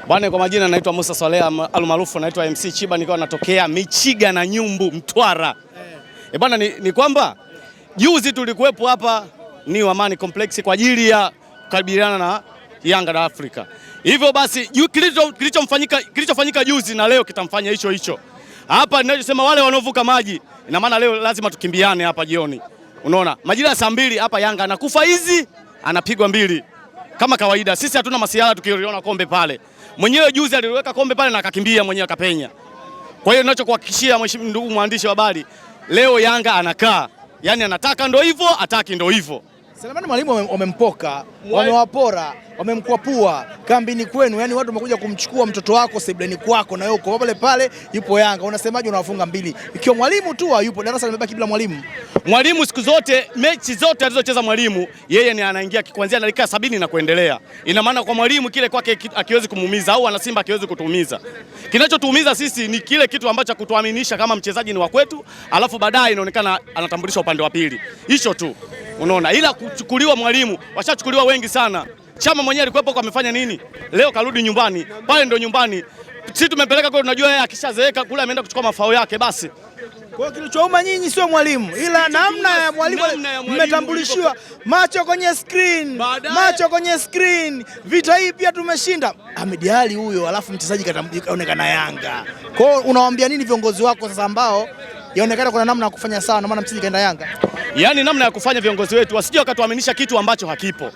Bwana, kwa majina naitwa Musa Swaleh almaarufu naitwa MC Chiba, nikiwa natokea Michiga na Nyumbu Mtwara. Bwana, ni kwamba juzi tulikuwepo hapa New Amani Complex kwa ajili ya kukabiliana na Yanga na Afrika. Hivyo basi kilichofanyika juzi na leo kitamfanya hicho. Hapa ninachosema, wale wanaovuka maji, ina maana leo lazima tukimbiane hapa jioni. Unaona? Majira ya saa 2 hapa Yanga anakufa hizi, anapigwa 2. Kama kawaida, sisi hatuna masiara tukiona kombe pale. Mwenyewe juzi aliweka kombe pale na akakimbia mwenyewe akapenya. Kwa hiyo ninachokuhakikishia mheshimiwa ndugu mwandishi wa habari, leo Yanga anakaa. Yaani anataka ndo hivyo, ataki ndo hivyo. Selemani Mwalimu wamempoka, wamewapora, wamemkwapua kambini kwenu. Yaani watu wamekuja kumchukua mtoto wako sebleni kwako na yuko pale yupo Yanga. Unasemaje unawafunga 2? Ikiwa Mwalimu tu hayupo, darasa limebaki bila Mwalimu. Mwalimu siku zote, mechi zote alizocheza Mwalimu, yeye ni anaingia kuanzia dakika 70 na kuendelea. Ina maana kwa Mwalimu kile kwake akiwezi kumuumiza, au ana Simba akiwezi kutuumiza. Kinachotuumiza sisi ni kile kitu ambacho kutuaminisha kama mchezaji ni wa kwetu, alafu baadaye inaonekana anatambulishwa upande wa pili. Hicho tu. Unaona, ila kuchukuliwa Mwalimu, washachukuliwa wengi sana. Chama mwenyewe alikuwepo kwa amefanya nini? Leo karudi nyumbani. Pale ndo nyumbani. Sisi tumempeleka kwa, tunajua yeye akishazeeka kule ameenda kuchukua mafao yake basi. Kwa hiyo kilichouma nyinyi sio Mwalimu, ila namna ya Mwalimu mmetambulishiwa. Macho kwenye screen. Vita hii pia tumeshinda. Ahmed Ally huyo, alafu mchezaji kaonekana Yanga. Kwa hiyo unawaambia nini viongozi wako sasa ambao yaonekana kuna namna ya kufanya sawa na maana mchezaji kaenda Yanga? Yaani namna ya kufanya viongozi wetu wasije wakatuaminisha kitu ambacho hakipo.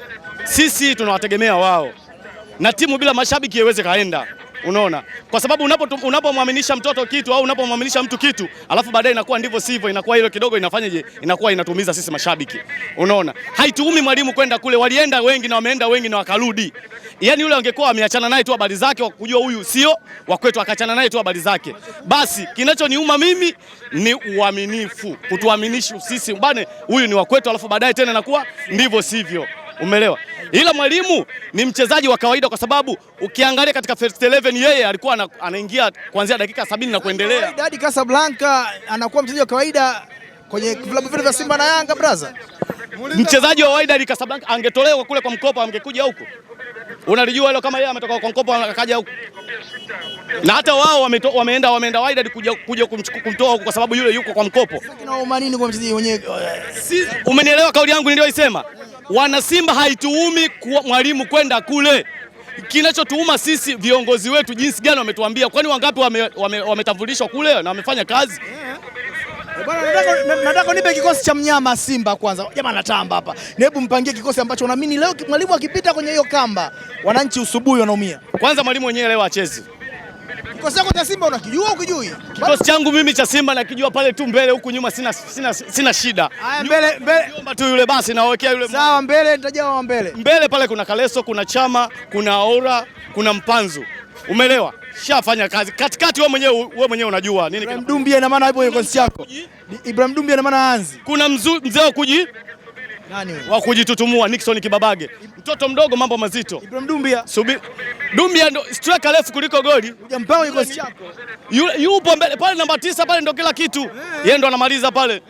Sisi tunawategemea wao. Na timu bila mashabiki haiwezi kaenda. Unaona? Kwa sababu unapomwaminisha mtoto kitu au unapomwaminisha mtu kitu, alafu baadaye inakuwa ndivyo sivyo, inakuwa hilo kidogo inafanyaje? Inakuwa inatuumiza sisi mashabiki. Unaona? Haituumi Mwalimu kwenda kule, walienda wengi na wameenda wengi na wakarudi. Yaani yule angekuwa ameachana naye tu habari zake, kujua huyu sio wa kwetu, akaachana naye tu habari zake. Basi kinachoniuma mimi ni uaminifu. Kutuaminisha sisi bane huyu ni wa kwetu, alafu baadaye tena inakuwa ndivyo sivyo. Umeelewa? Ila Mwalimu ni mchezaji wa kawaida, kwa sababu ukiangalia katika first 11 yeye alikuwa anaingia kuanzia dakika 70 na kuendelea. Hadi Casablanca anakuwa mchezaji wa kawaida kwenye vilabu vile vya Simba na Yanga brother. Mchezaji wa Wydad Casablanca angetolewa kule kwa mkopo, angekuja huko. Unalijua hilo, kama yeye ametoka kwa mkopo akaja huko. Na hata wao wameenda Wydad kuja kumtoa huko kwa sababu yule yuko kwa mkopo. Kinauma nini kwa mchezaji mwenyewe? Umenielewa kauli yangu niliyoisema? Wana Simba haituumi Mwalimu kwenda kule. Kinachotuuma sisi viongozi wetu jinsi gani wametuambia. Kwani wangapi wametambulishwa kule na wamefanya kazi? Bwana, nataka nipe kikosi cha mnyama Simba kwanza. Jamaa anatamba hapa. Hebu mpangie kikosi ambacho unaamini leo Mwalimu akipita kwenye hiyo kamba, wananchi usubuhi wanaumia. Kwanza Mwalimu mwenyewe leo acheze. Kikosi chako cha Simba unakijua ukijui? Kikosi changu mimi cha Simba nakijua, pale tu mbele, huku nyuma sina shida. Haya, mbele niomba tu yule basi nawekea yule. Sawa, mbele nitajua mbele. Mbele pale kuna Kaleso, kuna Chama, kuna Aura, kuna Mpanzu. Umeelewa? Shafanya kazi. Katikati wewe mwenyewe unajua nini. Ibrahim Dumbia ina maana hapo kikosi chako. Ibrahim Dumbia ina maana anzi. Kuna mzee wa nani wewe? Wa kujitutumua Nixon Kibabage. Mtoto mdogo mambo mazito. Ibrahim Dumbia. Dumbia ndo striker refu kuliko goli. Hujampanga kikosi chako. Yupo mbele pale namba 9 pale ndo kila kitu. Yeye ndo anamaliza pale.